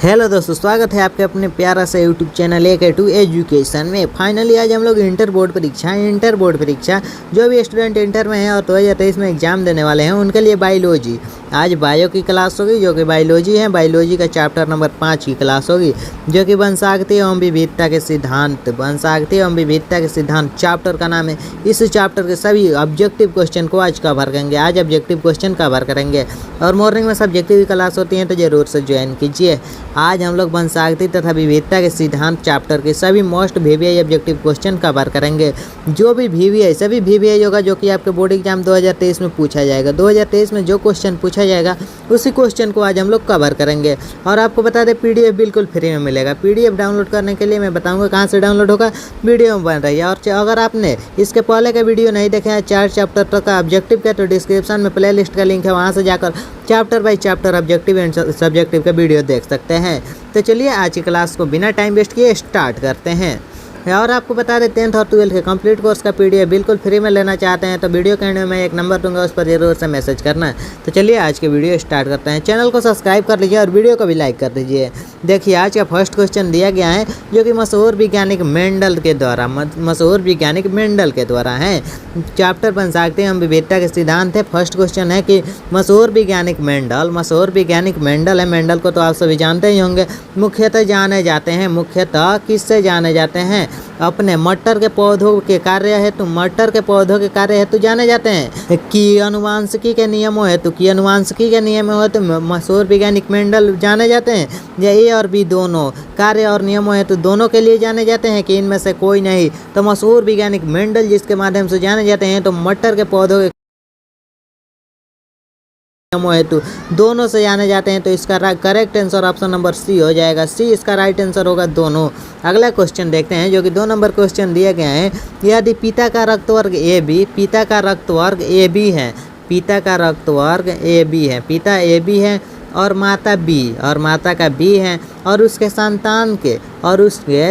Hello दोस्तों, स्वागत है आपके अपने प्यारा सा यूट्यूब चैनल AK2 एजुकेशन में। फाइनली आज हम लोग इंटर बोर्ड परीक्षा जो भी स्टूडेंट इंटर में हैं और 2023 में एग्जाम देने वाले हैं उनके लिए बायोलॉजी, आज बायो की क्लास होगी जो कि बायोलॉजी है। बायोलॉजी का चैप्टर नंबर 5 की क्लास होगी जो कि वंशागति एवं विविधता के सिद्धांत चैप्टर का नाम है। इस चैप्टर के सभी ऑब्जेक्टिव क्वेश्चन को आज कवर करेंगे। आज ऑब्जेक्टिव क्वेश्चन कवर करेंगे और मॉर्निंग में सब्जेक्टिव की क्लास होती है तो जरूर से ज्वाइन कीजिए। आज हम लोग वंशागति तथा विविधता के सिद्धांत चैप्टर के सभी most VVI objective question cover करेंगे। जो भी VVI सभी VVI होगा जो कि आपके बोर्ड एग्जाम 2023 में पूछा जाएगा। 2023 में जो क्वेश्चन पूछा जाएगा उसी क्वेश्चन को आज हम लोग कवर करेंगे। और आपको बता दें PDF बिल्कुल फ्री में मिलेगा। PDF डाउनलोड करने के लिए मैं बताऊंगा कहाँ से डाउनलोड होगा, वीडियो में बन रही है। और अगर आपने इसके पहले का वीडियो नहीं देखा है 4 चैप्टर तक का ऑब्जेक्टिव का, तो डिस्क्रिप्शन में प्लेलिस्ट का लिंक है, वहाँ से जाकर chapter by chapter objective and subjective का वीडियो देख सकते हैं। तो चलिए आज की क्लास को बिना टाइम वेस्ट किए स्टार्ट करते हैं। और आपको बता दें 10th और 12th के कंप्लीट कोर्स का PDF बिल्कुल फ्री में लेना चाहते हैं तो वीडियो के एंड में मैं एक नंबर दूंगा, उस पर जरूर से मैसेज करना है। तो चलिए आज के वीडियो स्टार्ट करते हैं। चैनल को सब्सक्राइब कर लीजिए और वीडियो को भी लाइक कर दीजिए। देखिए आज का फर्स्ट क्वेश्चन दिया गया है जो कि मशहूर वैज्ञानिक मेंडल के द्वारा है। चैप्टर वंशागति एवं विविधता के सिद्धांत है। फर्स्ट क्वेश्चन है कि मशहूर वैज्ञानिक मेंडल है। मेंडल को तो आप सभी जानते ही होंगे। मुख्यतः किससे जाने जाते हैं? अपने मटर के पौधों के कार्य हेतु जाने जाते हैं। की अनुवांशिकी के नियमों हेतु मशहूर वैज्ञानिक मेंडल जाने जाते हैं। या A और B दोनों कार्य और नियमों हेतु दोनों के लिए जाने जाते हैं कि इनमें से कोई नहीं? तो मशहूर वैज्ञानिक मेंडल जिसके माध्यम से जाने जाते हैं तो मटर के पौधों के हेतु दोनों से जाने जाते हैं। तो इसका correct answer option number C हो जाएगा। C इसका राइट आंसर होगा दोनों। अगला क्वेश्चन देखते हैं जो कि 2 नंबर क्वेश्चन दिए गए हैं। यदि पिता का रक्तवर्ग AB है, पिता AB है और माता का B है और उसके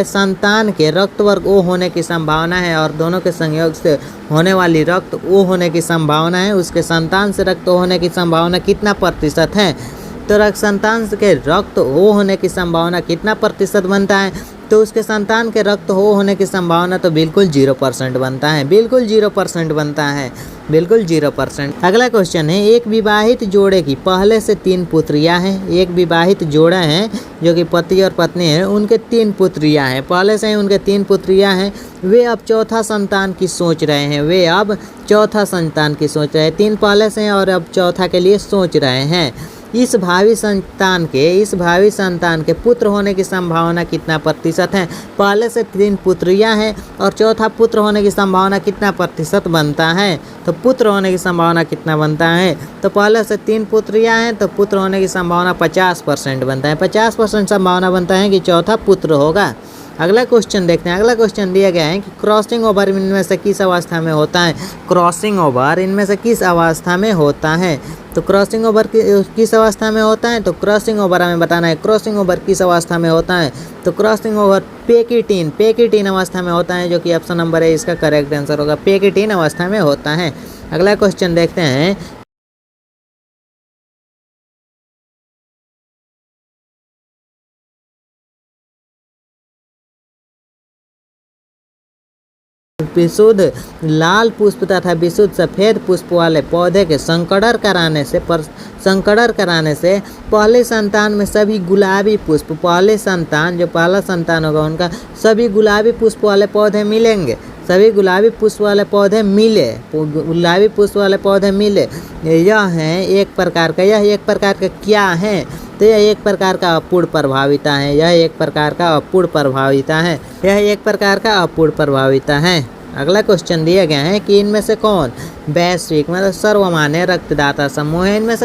संतान के रक्तवर्ग O होने की संभावना है और दोनों के संयोग से होने वाली रक्त O होने की संभावना है। उसके संतान से रक्त O होने की संभावना कितना प्रतिशत है? तो संतान के रक्त O होने की संभावना कितना प्रतिशत बनता है? तो उसके संतान के रक्त O होने की संभावना तो बिल्कुल 0% बनता है। बिल्कुल 0%। अगला क्वेश्चन है एक विवाहित जोड़े की पहले से 3 पुत्रियां हैं। एक विवाहित जोड़ा है जो कि पति और पत्नी है, उनके 3 पुत्रियां हैं। पहले से ही उनके 3 पुत्रियां हैं। वे अब चौथा संतान की सोच रहे हैं। 3 पहले से हैं और अब चौथा के लिए सोच रहे हैं। इस भावी संतान के पुत्र होने की संभावना कितना प्रतिशत है? पहले से 3 पुत्रियां हैं और चौथा पुत्र होने की संभावना कितना प्रतिशत बनता है? तो पुत्र होने की संभावना कितना बनता है? तो पहले से 3 पुत्रियां हैं तो पुत्र होने की संभावना 50% बनता है। 50% संभावना बनता है कि चौथा पुत्र होगा। अगला क्वेश्चन देखते हैं। अगला क्वेश्चन दिया गया है कि क्रॉसिंग ओवर इनमें से किस अवस्था में होता है? तो क्रॉसिंग ओवर किस अवस्था में होता है? तो क्रॉसिंग ओवर हमें बताना है। क्रॉसिंग ओवर किस अवस्था में होता है? तो क्रॉसिंग ओवर पेकिटीन अवस्था में होता है जो कि ऑप्शन नंबर है इसका करेक्ट आंसर होगा। पेकिटीन अवस्था में होता है। अगला क्वेश्चन देखते हैं। विशुद्ध लाल पुष्प तथा विशुद्ध सफ़ेद पुष्प वाले पौधे के संकरण कराने से पहले संतान में सभी गुलाबी पुष्प, पहला संतान होगा उनका सभी गुलाबी पुष्प वाले पौधे मिलेंगे। गुलाबी पुष्प वाले पौधे मिले। यह एक प्रकार का क्या है? तो यह एक प्रकार का अपूर्ण प्रभाविता है। अगला क्वेश्चन दिया गया है कि इनमें से कौन वैश्विक मतलब सर्वमान्य रक्तदाता समूह है? इनमें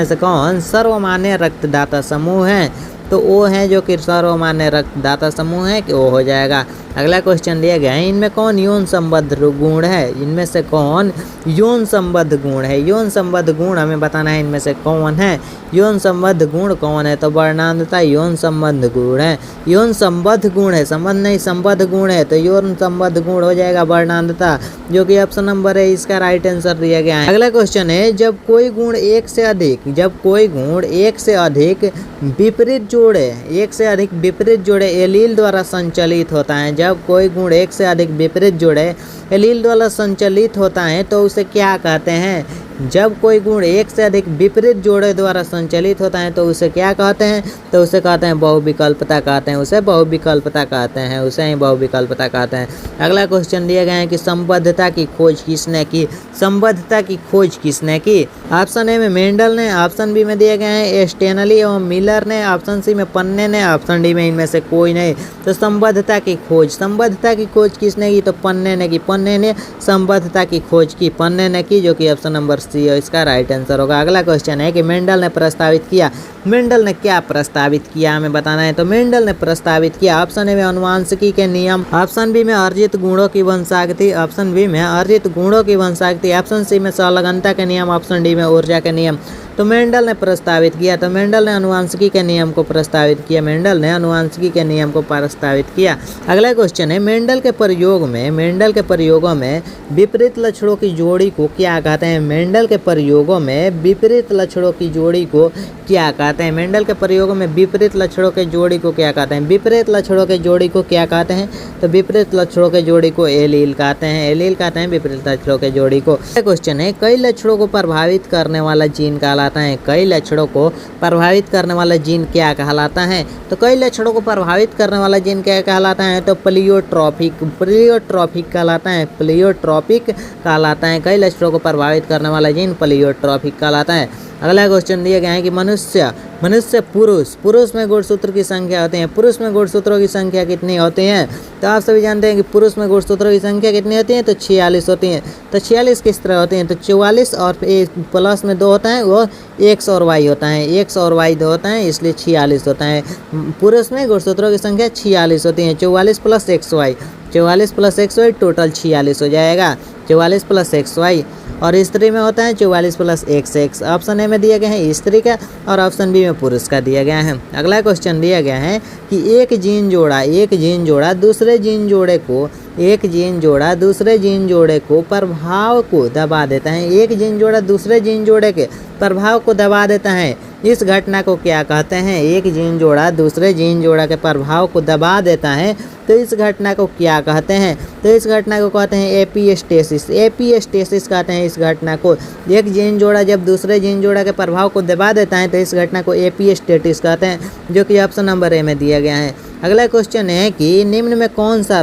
से कौन सर्वमान्य रक्तदाता समूह है? तो वो है जो कि सर्वमान्य रक्तदाता समूह है कि वो हो जाएगा। अगला क्वेश्चन दिया गया है इनमें कौन यौन संबद्ध गुण है? इनमें से कौन यौन संबद्ध गुण है? यौन संबद्ध गुण हमें बताना है इनमें से कौन है। यौन संबद्ध गुण कौन है? तो वर्णांधता यौन संबद्ध गुण है। यौन संबद्ध गुण है, संबंध नहीं संबद्ध गुण है, तो यौन संबद्ध गुण हो जाएगा वर्णांधता। जो कि ऑप्शन नंबर है इसका राइट आंसर दिया गया है। अगला क्वेश्चन है, जब कोई गुण एक से अधिक विपरीत जोड़े एलील द्वारा संचालित होता है, जब कोई गुण एक से अधिक विपरीत जोड़े एलील द्वारा संचालित होता है तो उसे क्या कहते हैं? जब कोई गुण एक से अधिक विपरीत जोड़े द्वारा संचालित होता है तो उसे क्या कहते हैं? तो उसे कहते हैं बहुविकल्पता कहते हैं, उसे बहुविकल्पता कहते हैं, उसे ही बहुविकल्पता कहते हैं। अगला क्वेश्चन दिया गया है कि संबद्धता की खोज किसने की? संबद्धता की खोज किसने की? ऑप्शन ए में मेंडल ने, ऑप्शन बी में दिए गए हैं स्टेनली एवं मिलर ने, ऑप्शन सी में पन्ने ने, ऑप्शन डी में इनमें से कोई नहीं। तो संबद्धता की खोज किसने की? तो पन्ने ने की। पन्ने ने संबद्धता की खोज की, पन्ने ने की, जो कि ऑप्शन नंबर सी है इसका राइट आंसर होगा। अगला क्वेश्चन है कि मेंडल ने प्रस्तावित किया, मेंडल ने क्या प्रस्तावित किया हमें बताना है। तो मेंडल ने प्रस्तावित किया ऑप्शन ए में अनुवांशिकी के नियम, ऑप्शन बी में अर्जित गुणों की वंशागति, ऑप्शन बी में अर्जित गुणों की वंशागति, ऑप्शन सी में संलग्नता के नियम, ऑप्शन डी में ऊर्जा के नियम। तो मेंडल ने प्रस्तावित किया, तो मेंडल ने अनुवांशिकी के नियम को प्रस्तावित किया, मेंडल ने अनुवांशिकी के नियम को प्रस्तावित किया। अगला क्वेश्चन है, मेंडल के प्रयोगों में विपरीत लक्षणों की जोड़ी को क्या कहते हैं? मेंडल के प्रयोगों में विपरीत लक्षणों की जोड़ी को क्या कहते हैं? मेंडल के प्रयोगों में विपरीत लक्षणों के जोड़ी को क्या कहते हैं? विपरीत लक्षणों के जोड़ी को क्या कहते हैं? तो विपरीत लक्षणों के जोड़ी को एलील कहते हैं, एलील कहते हैं विपरीत लक्षणों के जोड़ी को। क्वेश्चन है, कई लक्षणों को प्रभावित करने वाला जीन कहलाता है, कई लक्षणों को प्रभावित करने वाला जीन क्या कहलाता है? तो कई लक्षणों को प्रभावित करने वाला जीन क्या कहलाता है? तो प्लियोट्रॉपिक कहलाता है, प्लियोट्रॉपिक कहलाता है। कई लक्षणों को प्रभावित करने वाला जीन प्लियोट्रॉपिक कहलाता है। अगला क्वेश्चन दिया गया है कि मनुष्य पुरुष में गुणसूत्र की संख्या होती है, पुरुष में गुणसूत्रों की संख्या कितनी होती है? तो आप सभी जानते हैं कि पुरुष में गुणसूत्रों की संख्या कितनी होती है? तो 46 होती है। तो 46 किस तरह होती हैं? तो 44 और प्लस में 2 होता है, वो एक्स और वाई होता है, एक्स और वाई 2 होता है, इसलिए 46 होता है। पुरुष में गुणसूत्रों की संख्या 46 होती है, 44 plus x y, 44 plus x y total 46 हो जाएगा, 44 प्लस एक्स वाई। और स्त्री में होता है 44 प्लस एक्स। ऑप्शन ए में दिया गया है स्त्री का और ऑप्शन बी में पुरुष का दिया गया है। अगला क्वेश्चन दिया गया है कि एक जीन जोड़ा दूसरे जीन जोड़े को प्रभाव को दबा देता है, एक जीन जोड़ा दूसरे जीन जोड़े के प्रभाव को दबा देता है, इस घटना को क्या कहते हैं? एक जीन जोड़ा दूसरे जीन जोड़ा के प्रभाव को दबा देता है, तो इस घटना को क्या कहते हैं? तो इस घटना को कहते हैं एपिस्टेसिस, एपिस्टेसिस कहते हैं इस घटना को। एक जीन जोड़ा जब दूसरे जीन जोड़ा के प्रभाव को दबा देता है तो इस घटना को एपिस्टेसिस कहते हैं, जो कि ऑप्शन नंबर ए में दिया गया है। अगला क्वेश्चन है कि निम्न में कौन सा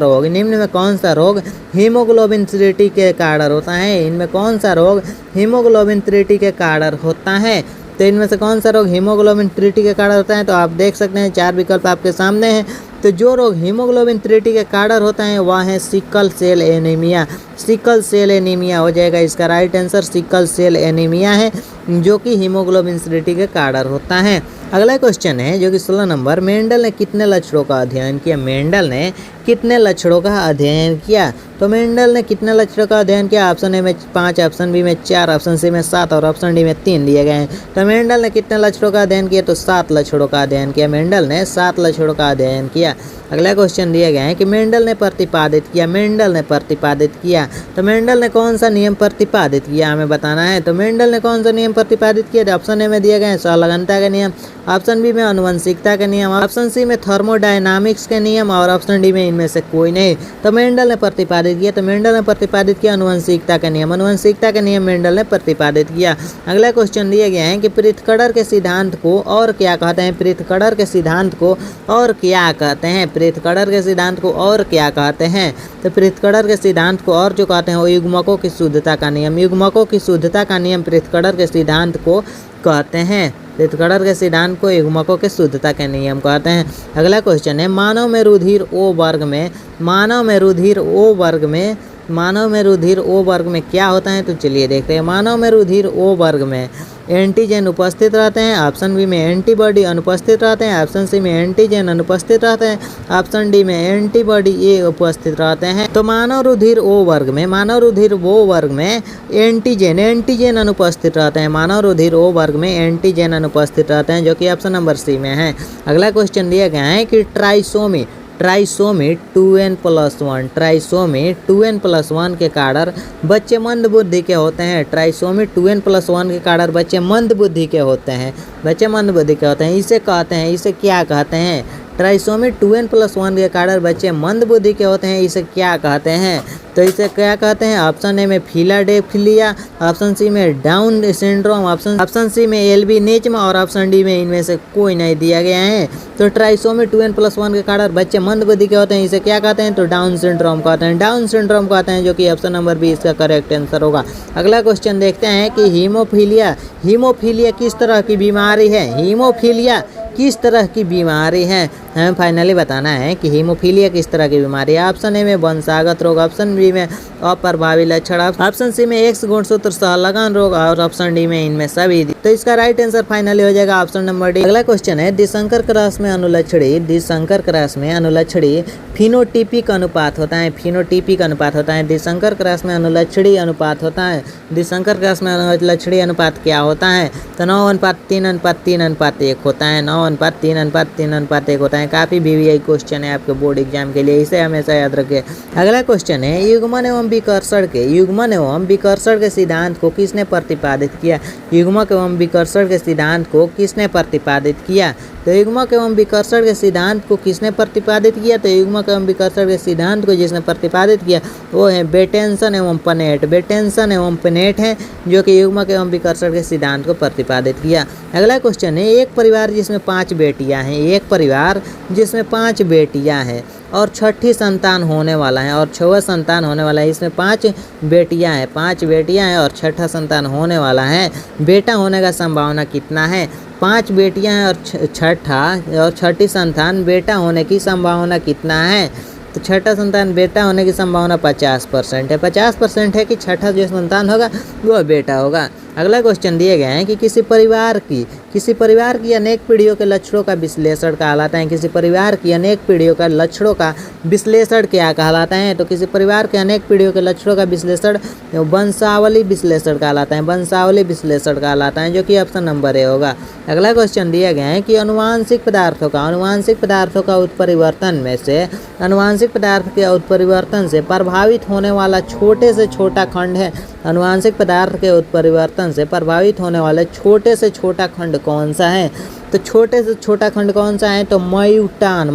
रोग हीमोग्लोबिन 3t के कारण होता है? इनमें कौन सा रोग हीमोग्लोबिन 3t के कारण होता है? तो इनमें से कौन सा रोग हीमोग्लोबिन 3t के कारण होता है? तो आप देख सकते हैं 4 विकल्प आपके सामने हैं। तो जो रोग हीमोग्लोबिन 3t के कारण होता है वह है sickle cell anaemia, sickle cell anaemia हो जाएगा इसका right answer, sickle cell anaemia है जो कि हीमोग्लोबिन 3t के कारण होता है। अगला क्वेश्चन है जो कि 16 नंबर, मेंडल ने कितने लक्षणों का अध्ययन किया? मेंडल ने कितने लक्षणों का अध्ययन किया? तो मेंडल ने कितने लक्षणों का अध्ययन किया? ऑप्शन ए में 5, ऑप्शन बी में 4, ऑप्शन सी में 7 और ऑप्शन डी में 3 दिए गए हैं। तो मेंडल ने कितने लक्षणों का अध्ययन किया? तो 7 लक्षणों का अध्ययन किया, मेंडल ने 7 लक्षणों का अध्ययन किया। अगला क्वेश्चन दिया गया है कि मेंडल ने प्रतिपादित किया, तो मेंडल ने कौन सा नियम प्रतिपादित किया हमें बताना है। तो मेंडल ने कौन सा नियम प्रतिपादित किया? ऑप्शन ए में दिया गया है संलग्नता के नियम, ऑप्शन बी में अनुवंशिकता के नियम, ऑप्शन सी में थर्मोडायनामिक्स के नियम और ऑप्शन डी में इनमें से कोई नहीं। तो मेंडल ने प्रतिपादित किया, तो मेंडल ने प्रतिपादित किया अनुवंशिकता के नियम, अनुवंशिकता के नियम मेंडल ने प्रतिपादित किया। अगला क्वेश्चन दिया गया है कि पृथक्करण के सिद्धांत को और क्या कहते हैं? पृथक्करण के सिद्धांत को और क्या कहते हैं? पृथक्करण के सिद्धांत को और क्या कहते हैं? तो पृथक्करण के सिद्धांत को और जो कहते हैं वो युग्मकों की शुद्धता का नियम, युग्मकों की शुद्धता का नियम पृथक्करण के सिद्धांत को कहते हैं। पृथक्करण के सिद्धांत को युग्मकों के शुद्धता के नियम कहते हैं। अगला क्वेश्चन है मानव में रुधिर ओ वर्ग में क्या होता है? तो चलिए देखते हैं। मानव में रुधिर ओ वर्ग में एंटीजन उपस्थित रहते हैं, ऑप्शन बी में एंटीबॉडी अनुपस्थित रहते हैं, ऑप्शन सी में एंटीजन अनुपस्थित रहते हैं, ऑप्शन डी में एंटीबॉडी ए उपस्थित रहते हैं। तो मानव रुधिर ओ वर्ग में एंटीजन अनुपस्थित रहते हैं, मानव रुधिर ओ वर्ग में एंटीजन अनुपस्थित रहते हैं, जो कि ऑप्शन नंबर सी में है। अगला क्वेश्चन दिया गया है कि ट्राइसोमी 2n+1, ट्राइसोमी 2n+1 के कारण बच्चे मंद बुद्धि के होते हैं। ट्राइसोमी 2n+1 के कारण बच्चे मंद बुद्धि के होते हैं। बच्चे मंद बुद्धि के होते हैं, इसे कहते हैं, इसे क्या कहते हैं? ट्राइसोमी 2n+1 के कारण बच्चे मंद बुद्धि के होते हैं, इसे क्या कहते हैं? तो इसे क्या कहते हैं? ऑप्शन ए में फिलाडेल्फिया, ऑप्शन सी में डाउन सिंड्रोम, ऑप्शन सी में एल्बिनिज्म और ऑप्शन डी में इनमें से कोई नहीं दिया गया है। तो ट्राइसोमी 2n+1 के कारण बच्चे मंद बुद्धि के होते हैं, इसे क्या कहते हैं? तो डाउन सिंड्रोम कहते हैं। डाउन सिंड्रोम कहते हैं, जो कि ऑप्शन नंबर बी इसका करेक्ट आंसर होगा। अगला क्वेश्चन देखते हैं कि हीमोफीलिया किस तरह की बीमारी है? हीमोफीलिया किस तरह की बीमारी है? हमें फाइनली बताना है कि हीमोफीलिया किस तरह की बीमारी है। ऑप्शन ए में वंशागत रोग, ऑप्शन बी में अप्रभावी लक्षण, ऑप्शन सी में एक्स गुणसूत्र सहलगन रोग और ऑप्शन डी में इनमें सभी। तो इसका राइट आंसर फाइनली हो जाएगा ऑप्शन नंबर डी। अगला क्वेश्चन है दिसंकर क्रॉस में अनुलक्षणी फिनोटिपिक अनुपात होता है। फिनोटिपिक अनुपात होता है। दिसंकर क्रॉस में अनुलक्षणी अनुपात होता है। दिसंकर क्रॉस में अनुलक्षणी अनुपात क्या होता है? तो 9:3:3:1 होता है। 9:3:3:1 होता है। काफी VVI क्वेश्चन है आपके बोर्ड एग्जाम के लिए, इसे हमेशा याद रखें। अगला क्वेश्चन है युग्मन एवं विकर्षण के सिद्धांत को किसने प्रतिपादित किया? युग्मक एवं विकर्षण के सिद्धांत को किसने प्रतिपादित किया? तो युग्मक एवं विकर्षण के सिद्धांत को किसने प्रतिपादित किया? तो युग्मक एवं विकर्षण के सिद्धांत को जिसने प्रतिपादित किया वो है बेटेंसन एवं पनेट। बेटेंसन एवं पनेट है जो कि युग्मक एवं विकर्षण के सिद्धांत को प्रतिपादित किया। अगला क्वेश्चन है एक परिवार जिसमें 5 बेटियां हैं, एक परिवार जिसमें 5 बेटियां हैं और छठी संतान होने वाला है और 6वां संतान होने वाला है। इसमें 5 बेटियां हैं, 5 बेटियां हैं और छठा संतान होने वाला है। बेटा होने का संभावना कितना है? 5 बेटियां हैं और छठी संतान बेटा होने की संभावना कितना है? तो छठा संतान बेटा होने की संभावना 50% है। 50% है कि छठा जो संतान होगा वो बेटा होगा। अगला क्वेश्चन दिए गए हैं कि किसी परिवार की अनेक पीढ़ियों के लक्षणों का विश्लेषण कहलाता है। किसी परिवार की अनेक पीढ़ियों का लक्षणों का विश्लेषण क्या कहलाता है? तो किसी परिवार के अनेक पीढ़ियों के लक्षणों का विश्लेषण वंशावली विश्लेषण कहलाता है। वंशावली विश्लेषण कहलाता है, जो कि ऑप्शन नंबर ए होगा। अगला क्वेश्चन दिए गए हैं कि अनुवांशिक पदार्थों का अनुवांशिक पदार्थ के उत्परिवर्तन से प्रभावित होने वाला छोटे से छोटा खंड है। अनुवांशिक पदार्थ के उत्परिवर्तन से प्रभावित होने वाले छोटे से छोटा खंड कौन सा है? तो छोटे से छोटा खंड कौन सा है? तो म्यूटान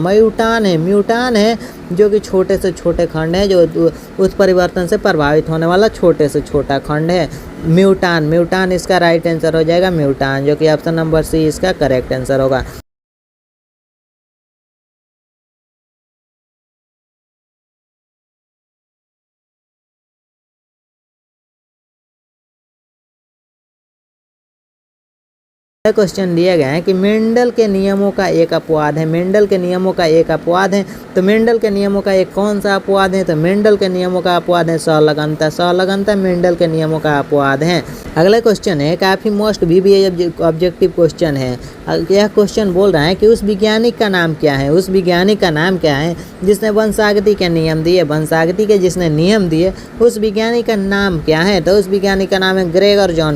है जो कि छोटे से छोटे खंड है, जो उत्परिवर्तन से प्रभावित होने वाला छोटे से छोटा खंड है। म्यूटान इसका राइट आंसर हो जाएगा म्यूटान, जो कि ऑप्शन नंबर सी इसका करेक्ट आंसर होगा। क्वेश्चन दिए गए हैं कि मेंडल के नियमों का एक अपवाद है। मेंडल के नियमों का एक अपवाद है। तो मेंडल के नियमों का एक कौन सा अपवाद है? तो मेंडल के नियमों का अपवाद है सहलगनता मेंडल के नियमों का अपवाद है। अगला क्वेश्चन है काफी मोस्ट VVI ऑब्जेक्टिव क्वेश्चन है। यह क्वेश्चन बोल रहा है कि उस वैज्ञानिक का नाम क्या है? उस वैज्ञानिक का नाम क्या है जिसने वंशागति के नियम दिए? वंशागति के जिसने नियम दिए उस वैज्ञानिक का नाम क्या है? तो उस वैज्ञानिक का नाम है ग्रेगर जॉन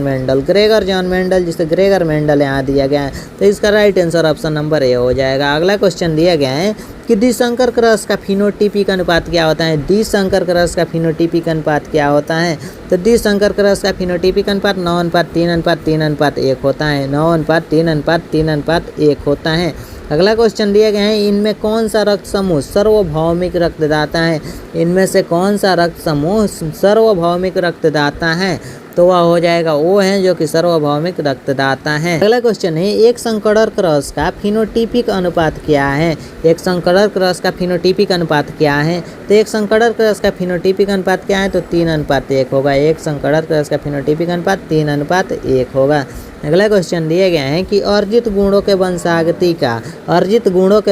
मेंडल, जिसे ग्रेगर मेंडल यहाँ दिया गया है। तो इसका right answer option number A हो जाएगा। अगला क्वेश्चन दिया गया है कि द्विसंकर क्रॉस का फिनोटिपिक अनुपात क्या होता है? द्विसंकर क्रॉस का फिनोटिपिक अनुपात क्या होता है? तो द्विसंकर क्रॉस का फिनोटिपिक अनुपात 9:3:3:1 होता है। 9:3:3:1 होता है। अगला क्वेश्चन दिए गए हैं इनमें कौन सा रक्त समूह सार्वभौमिक रक्तदाता है? इनमें से कौन सा रक्त समूह सार्वभौमिक रक्तदाता है? तो वह हो जाएगा ओ है जो कि सार्वभौमिक रक्तदाता है। अगला क्वेश्चन है एक संकरण क्रॉस का फिनोटिपिक अनुपात क्या है? एक संकरण क्रॉस का फिनोटिपिक अनुपात क्या है? तो एक संकरण क्रॉस का फिनोटिपिक अनुपात क्या है? तो 3:1 होगा। एक संकरण क्रॉस का फिनोटिपिक अनुपात 3:1 होगा। अगला क्वेश्चन दिए गए हैं कि अर्जित गुणों के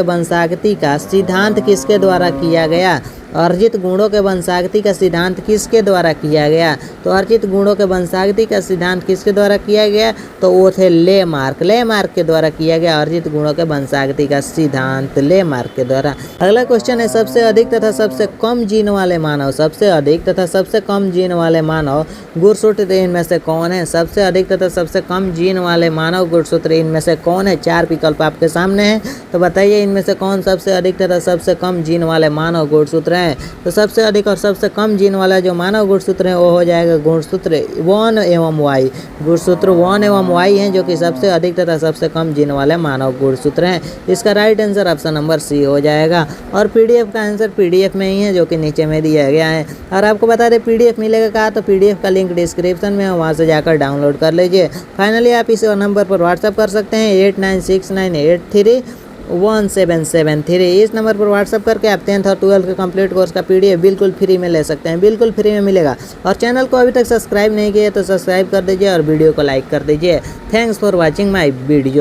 वंशागति का सिद्धांत किसके द्वारा किया गया? अर्जित गुणों के वंशागति का सिद्धांत किसके द्वारा किया गया? तो अर्जित गुणों के वंशागति का सिद्धांत किसके द्वारा किया गया? तो वो थे लेमार्क के द्वारा किया गया अर्जित गुणों के वंशागति का सिद्धांत लेमार्क के द्वारा। अगला क्वेश्चन है सबसे अधिक तथा सबसे कम जीन वाले मानव। सबसे अधिक तथा सबसे कम जीन वाले मानव गुणसूत्र इनमें से कौन है? सबसे अधिक तथा सबसे कम जीन वाले मानव गुणसूत्र इनमें से कौन है? 4 विकल्प आपके सामने हैं, तो बताइए इनमें से कौन सबसे अधिक तथा सबसे कम जीन वाले मानव गुणसूत्र हैं? तो सबसे अधिक और सबसे कम जीन वाला जो मानव गुणसूत्र है वो हो जाएगा गुणसूत्र 1 एवं Y। गुणसूत्र 1 एवं Y हैं जो कि सबसे अधिक तथा सबसे कम जीन वाले मानव गुणसूत्र हैं। इसका right answer option number C हो जाएगा। और PDF का आंसर PDF में ही है जो कि नीचे में दिया गया है। और आपको बता दें PDF मिलेगा कहाँ, तो PDF का लिंक डिस्क्रिप्शन में है, वहाँ से जाकर डाउनलोड कर लीजिए। फाइनली आप इस नंबर पर व्हाट्सअप कर सकते हैं 8969831773। इस नंबर पर व्हाट्सअप करके आप 10th और 12th के कंप्लीट कोर्स का PDF बिल्कुल फ्री में ले सकते हैं, बिल्कुल फ्री में मिलेगा। और चैनल को अभी तक सब्सक्राइब नहीं किया तो सब्सक्राइब कर दीजिए और वीडियो को लाइक कर दीजिए। Thanks for watching my video.